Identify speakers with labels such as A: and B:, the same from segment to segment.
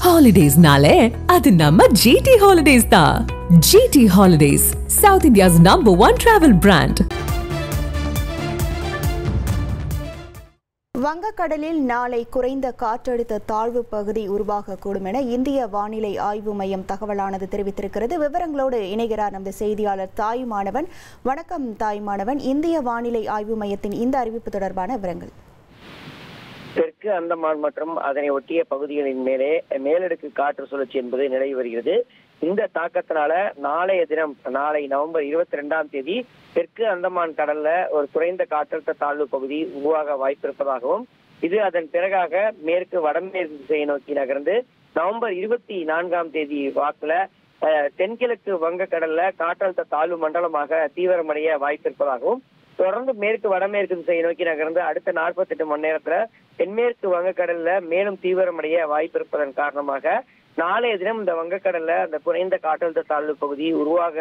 A: Holidays-nale, adu namma GT Holidays da. GT Holidays, South India's #1 travel brand.
B: வங்கக்கடலில் நாளை குறைந்த காற்றழுத்த தாழ்வு பகுதி உருவாகக்கூடும் என இந்திய வானிலை ஆய்வு மையம் தகவலானது தெரிவித்திருக்கிறது. விவரங்களோடு இணைகிறார் நமது செய்தியாளர் தாயுமானவன். வணக்கம் தாயுமானவன். இந்திய வானிலை ஆய்வு மையத்தின் இந்த அறிவிப்பு தொடர்பான விவரங்கள்.
C: தெற்கு அந்தமான் மற்றும் அதனை ஒட்டிய பகுதிகளின் மேலே மேலடுக்கு காற்று சுழற்சி என்பது நிலவி வருகிறது. இந்த தாக்கத்தினால நாளைய தினம், நாளை நவம்பர் 22ஆம் தேதி தெற்கு அந்தமான் கடல்ல ஒரு குறைந்த காற்றழுத்த தாழ்வு பகுதி உருவாக வாய்ப்பு இருப்பதாகவும், இது அதன் பிறகாக மேற்கு வடமேற்கு திசையை நோக்கி நகர்ந்து நவம்பர் 24ஆம் தேதி வாக்குல தென்கிழக்கு வங்கக்கடல்ல காற்றழுத்த தாழ்வு மண்டலமாக தீவிரமடைய வாய்ப்பு இருப்பதாகவும், தொடர்ந்து மேற்கு வடமேற்கு திசையை நோக்கி நகர்ந்து அடுத்த 48 மணி நேரத்துல தென்மேற்கு வங்கக்கடல்ல மேலும் தீவிரமடைய வாய்ப்பு இருப்பதன் காரணமாக நாளைய தினம் இந்த வங்கக்கடல்ல அந்த குறைந்த காற்றழுத்த தாழ்வு பகுதி உருவாக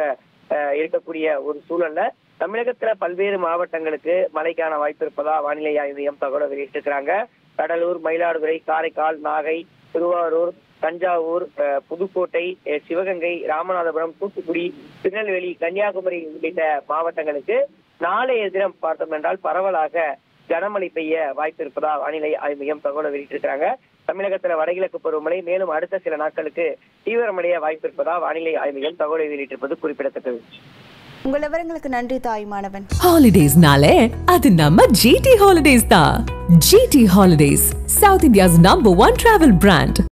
C: இருக்கக்கூடிய ஒரு சூழல்ல தமிழகத்துல பல்வேறு மாவட்டங்களுக்கு மழைக்கான வாய்ப்பு இருப்பதா வானிலை ஆய்வு மையம் தகவல் வெளியிட்டிருக்கிறாங்க. கடலூர், மயிலாடுதுறை, காரைக்கால், நாகை, திருவாரூர், தஞ்சாவூர், புதுக்கோட்டை, சிவகங்கை, ராமநாதபுரம், தூத்துக்குடி, திருநெல்வேலி, கன்னியாகுமரி உள்ளிட்ட மாவட்டங்களுக்கு நாளைய தினம் பார்த்தோம் என்றால் பரவலாக கனமழை பெய்ய வாய்ப்பு இருப்பதா வானிலை ஆய்வு மையம் தகவல் வெளியிட்டிருக்கிறாங்க. தமிழகத்துல வடகிழக்கு பருவமழை மேலும் அடுத்த சில நாட்களுக்கு தீவிரமடைய வாய்ப்பு இருப்பதா வானிலை ஆய்வு மையம் தகவலை வெளியிட்டிருப்பது குறிப்பிடத்தக்கது.
B: உங்கள் விவரங்களுக்கு நன்றி Thayumanavan.
A: Holidays-nale, adu namma GT Holidays da. GT Holidays, South India's #1 travel brand.